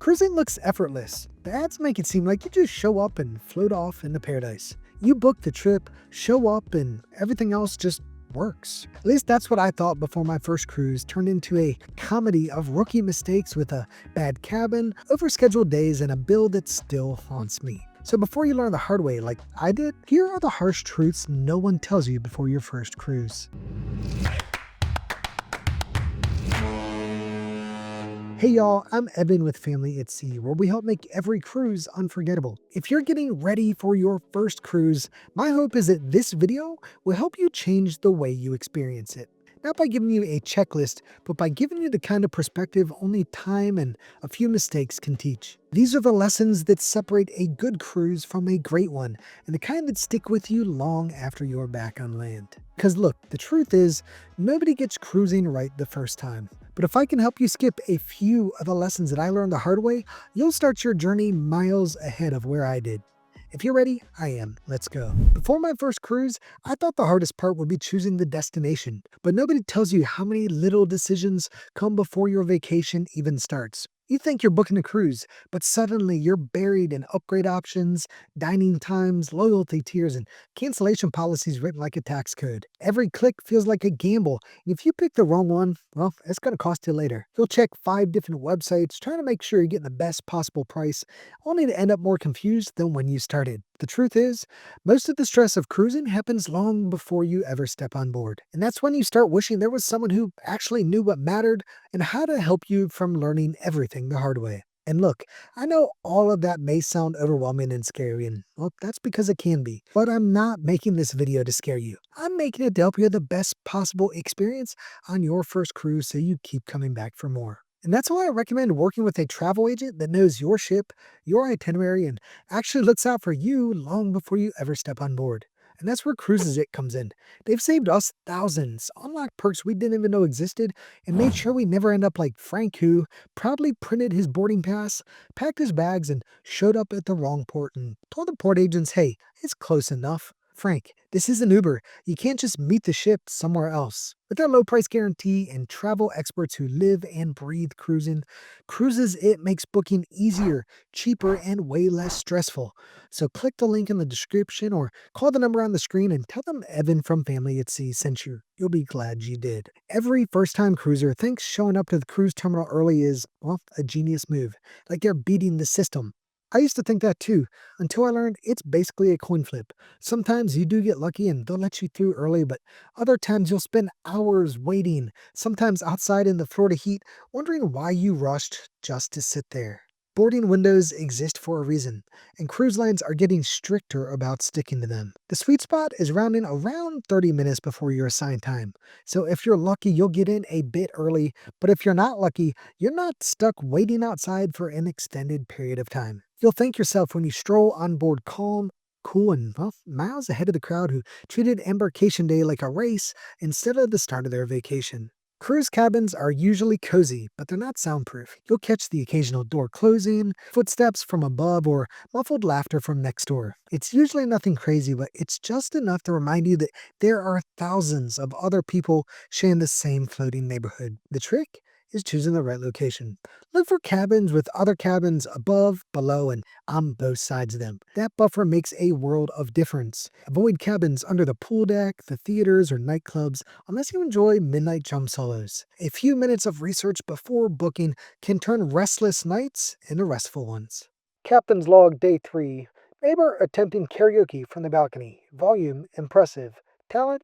Cruising looks effortless. The ads make it seem like you just show up and float off into paradise. You book the trip, show up, and everything else just works. At least that's what I thought before my first cruise turned into a comedy of rookie mistakes with a bad cabin, overscheduled days, and a bill that still haunts me. So before you learn the hard way like I did, here are the harsh truths no one tells you before your first cruise. Hey y'all, I'm Evan with Family at Sea, where we help make every cruise unforgettable. If you're getting ready for your first cruise, my hope is that this video will help you change the way you experience it. Not by giving you a checklist, but by giving you the kind of perspective only time and a few mistakes can teach. These are the lessons that separate a good cruise from a great one, and the kind that stick with you long after you're back on land. Because look, the truth is, nobody gets cruising right the first time. But if I can help you skip a few of the lessons that I learned the hard way, you'll start your journey miles ahead of where I did. If you're ready, I am. Let's go. Before my first cruise, I thought the hardest part would be choosing the destination. But nobody tells you how many little decisions come before your vacation even starts. You think you're booking a cruise, but suddenly you're buried in upgrade options, dining times, loyalty tiers, and cancellation policies written like a tax code. Every click feels like a gamble, and if you pick the wrong one, well, it's going to cost you later. You'll check 5 different websites trying to make sure you're getting the best possible price, only to end up more confused than when you started. The truth is, most of the stress of cruising happens long before you ever step on board. And that's when you start wishing there was someone who actually knew what mattered and how to help you from learning everything the hard way. And look, I know all of that may sound overwhelming and scary, and well, that's because it can be. But I'm not making this video to scare you. I'm making it to help you have the best possible experience on your first cruise so you keep coming back for more. And that's why I recommend working with a travel agent that knows your ship, your itinerary, and actually looks out for you long before you ever step on board. And that's where Cruises It comes in. They've saved us thousands, unlocked perks we didn't even know existed, and made sure we never end up like Frank, who probably printed his boarding pass, packed his bags, and showed up at the wrong port and told the port agents, hey, it's close enough. Frank, this is an Uber. You can't just meet the ship somewhere else. With their low price guarantee and travel experts who live and breathe cruising, Cruises It makes booking easier, cheaper, and way less stressful. So click the link in the description or call the number on the screen and tell them Evan from Family at Sea sent you. You'll be glad you did. Every first-time cruiser thinks showing up to the cruise terminal early is, well, a genius move. Like they're beating the system. I used to think that too, until I learned it's basically a coin flip. Sometimes you do get lucky and they'll let you through early, but other times you'll spend hours waiting, sometimes outside in the Florida heat, wondering why you rushed just to sit there. Boarding windows exist for a reason, and cruise lines are getting stricter about sticking to them. The sweet spot is rounding around 30 minutes before your assigned time. So if you're lucky, you'll get in a bit early, but if you're not lucky, you're not stuck waiting outside for an extended period of time. You'll thank yourself when you stroll on board calm, cool, and well, miles ahead of the crowd who treated embarkation day like a race instead of the start of their vacation. Cruise cabins are usually cozy, but they're not soundproof. You'll catch the occasional door closing, footsteps from above, or muffled laughter from next door. It's usually nothing crazy, but it's just enough to remind you that there are thousands of other people sharing the same floating neighborhood. The trick is choosing the right location. Look for cabins with other cabins above, below, and on both sides of them. That buffer makes a world of difference. Avoid cabins under the pool deck, the theaters, or nightclubs unless you enjoy midnight jump solos. A few minutes of research before booking can turn restless nights into restful ones. Captain's Log Day 3. Neighbor attempting karaoke from the balcony. Volume impressive. Talent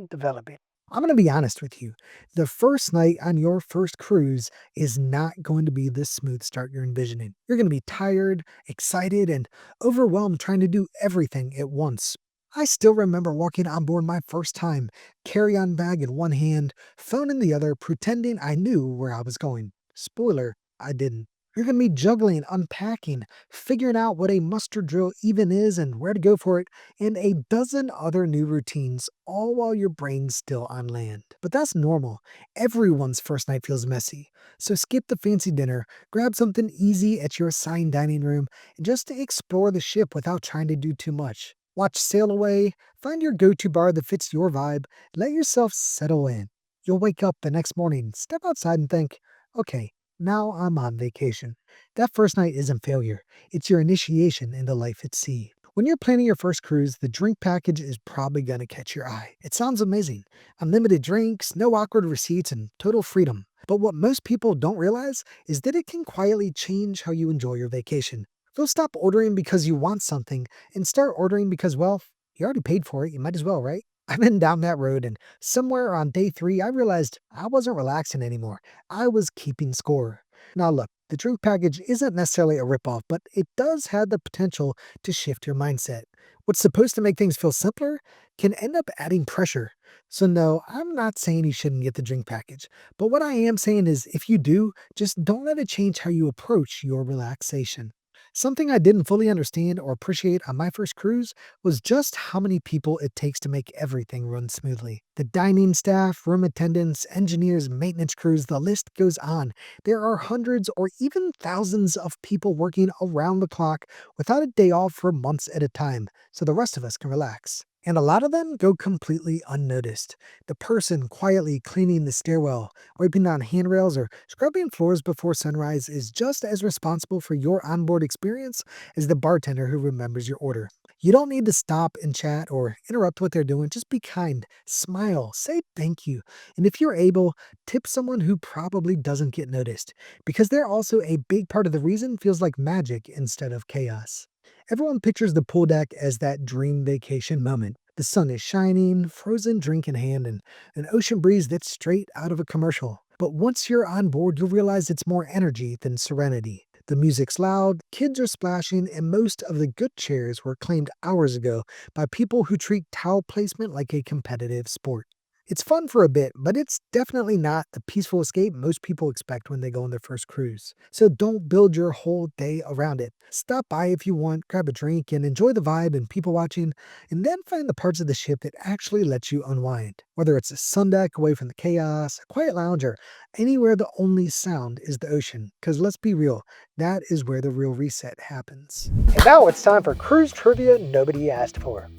developing. I'm going to be honest with you. The first night on your first cruise is not going to be the smooth start you're envisioning. You're going to be tired, excited, and overwhelmed trying to do everything at once. I still remember walking on board my first time, carry-on bag in one hand, phone in the other, pretending I knew where I was going. Spoiler, I didn't. You're going to be juggling, unpacking, figuring out what a muster drill even is and where to go for it, and a dozen other new routines, all while your brain's still on land. But that's normal. Everyone's first night feels messy. So skip the fancy dinner, grab something easy at your assigned dining room, and just explore the ship without trying to do too much. Watch Sail Away, find your go-to bar that fits your vibe, let yourself settle in. You'll wake up the next morning, step outside and think, okay, Now I'm on vacation. That first night isn't failure, it's your initiation into life at sea. When you're planning your first cruise, the drink package is probably going to catch your eye. It sounds amazing. Unlimited drinks, no awkward receipts, and total freedom. But what most people don't realize is that it can quietly change how you enjoy your vacation. You'll stop ordering because you want something and start ordering because, well, you already paid for it. You might as well, right? I've been down that road, and somewhere on day three, I realized I wasn't relaxing anymore. I was keeping score. Now, look, the drink package isn't necessarily a ripoff, but it does have the potential to shift your mindset. What's supposed to make things feel simpler can end up adding pressure. So, no, I'm not saying you shouldn't get the drink package. But what I am saying is if you do, just don't let it change how you approach your relaxation. Something I didn't fully understand or appreciate on my first cruise was just how many people it takes to make everything run smoothly. The dining staff, room attendants, engineers, maintenance crews, the list goes on. There are hundreds or even thousands of people working around the clock without a day off for months at a time, so the rest of us can relax. And a lot of them go completely unnoticed. The person quietly cleaning the stairwell, wiping down handrails, or scrubbing floors before sunrise is just as responsible for your onboard experience as the bartender who remembers your order. You don't need to stop and chat or interrupt what they're doing. Just be kind, smile, say thank you. And if you're able, tip someone who probably doesn't get noticed, because they're also a big part of the reason feels like magic instead of chaos. Everyone pictures the pool deck as that dream vacation moment. The sun is shining, frozen drink in hand, and an ocean breeze that's straight out of a commercial. But once you're on board, you'll realize it's more energy than serenity. The music's loud, kids are splashing, and most of the good chairs were claimed hours ago by people who treat towel placement like a competitive sport. It's fun for a bit, but it's definitely not the peaceful escape most people expect when they go on their first cruise. So don't build your whole day around it. Stop by if you want, grab a drink, and enjoy the vibe and people watching, and then find the parts of the ship that actually let you unwind. Whether it's a sun deck away from the chaos, a quiet lounge, or anywhere the only sound is the ocean. Because let's be real, that is where the real reset happens. And now it's time for cruise trivia nobody asked for.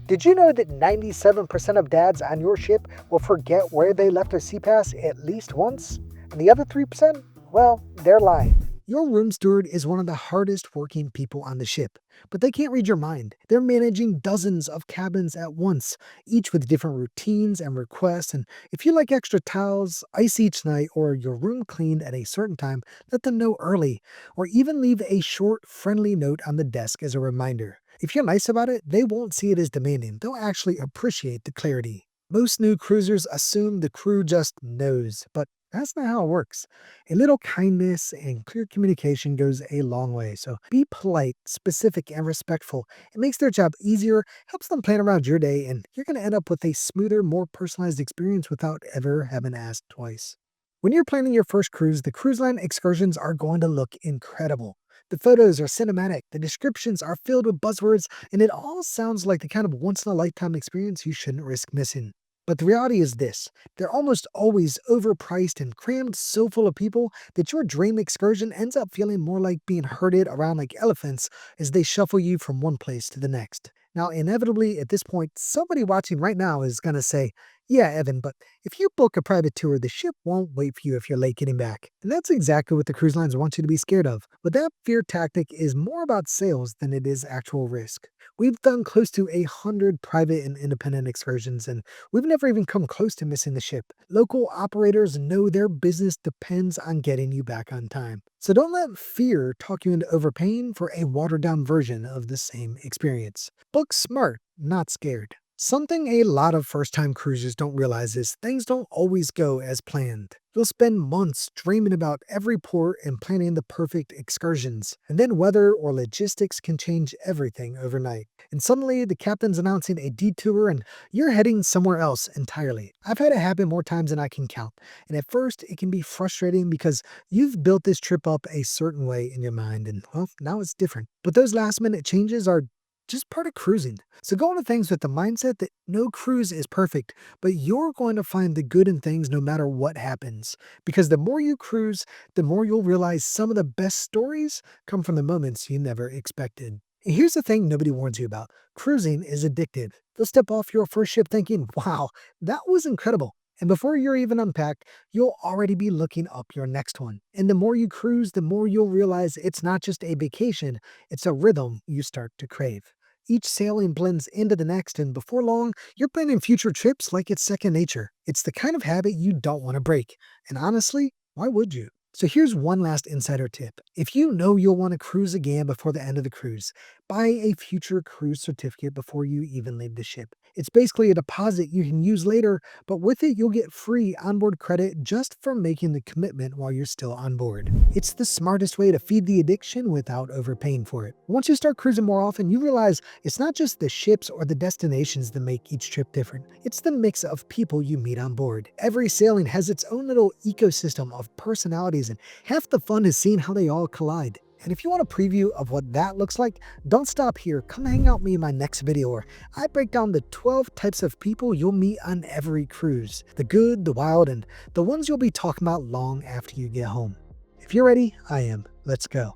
Did you know that 97% of dads on your ship will forget where they left their CPAS at least once? And the other 3%? Well, they're lying. Your room steward is one of the hardest working people on the ship, but they can't read your mind. They're managing dozens of cabins at once, each with different routines and requests. And if you like extra towels, ice each night, or your room cleaned at a certain time, let them know early, or even leave a short, friendly note on the desk as a reminder. If you're nice about it, they won't see it as demanding. They'll actually appreciate the clarity. Most new cruisers assume the crew just knows, but that's not how it works. A little kindness and clear communication goes a long way. So be polite, specific, and respectful. It makes their job easier, helps them plan around your day, and you're going to end up with a smoother, more personalized experience without ever having asked twice. When you're planning your first cruise, the cruise line excursions are going to look incredible. The photos are cinematic, the descriptions are filled with buzzwords, and it all sounds like the kind of once in a lifetime experience you shouldn't risk missing. But the reality is this: they're almost always overpriced and crammed so full of people that your dream excursion ends up feeling more like being herded around like elephants as they shuffle you from one place to the next. Now, inevitably, at this point, somebody watching right now is going to say, yeah, Evan, but if you book a private tour, the ship won't wait for you if you're late getting back. And that's exactly what the cruise lines want you to be scared of. But that fear tactic is more about sales than it is actual risk. We've done close to 100 private and independent excursions, and we've never even come close to missing the ship. Local operators know their business depends on getting you back on time. So don't let fear talk you into overpaying for a watered down version of the same experience. Book smart, not scared. Something a lot of first time cruisers don't realize is things don't always go as planned. You'll spend months dreaming about every port and planning the perfect excursions, and then weather or logistics can change everything overnight. And suddenly, the captain's announcing a detour and you're heading somewhere else entirely. I've had it happen more times than I can count, and at first, it can be frustrating because you've built this trip up a certain way in your mind, and well, now it's different. But those last minute changes are just part of cruising. So go into things with the mindset that no cruise is perfect, but you're going to find the good in things no matter what happens. Because the more you cruise, the more you'll realize some of the best stories come from the moments you never expected. And here's the thing nobody warns you about. Cruising is addictive. You'll step off your first ship thinking, wow, that was incredible. And before you're even unpacked, you'll already be looking up your next one. And the more you cruise, the more you'll realize it's not just a vacation, it's a rhythm you start to crave. Each sailing blends into the next, and before long, you're planning future trips like it's second nature. It's the kind of habit you don't want to break. And honestly, why would you? So here's one last insider tip. If you know you'll want to cruise again before the end of the cruise, buy a future cruise certificate before you even leave the ship. It's basically a deposit you can use later, but with it, you'll get free onboard credit just for making the commitment while you're still on board. It's the smartest way to feed the addiction without overpaying for it. Once you start cruising more often, you realize it's not just the ships or the destinations that make each trip different. It's the mix of people you meet on board. Every sailing has its own little ecosystem of personalities, and half the fun is seeing how they all collide. And if you want a preview of what that looks like, don't stop here. Come hang out with me in my next video where I break down the 12 types of people you'll meet on every cruise. The good, the wild, and the ones you'll be talking about long after you get home. If you're ready, I am. Let's go.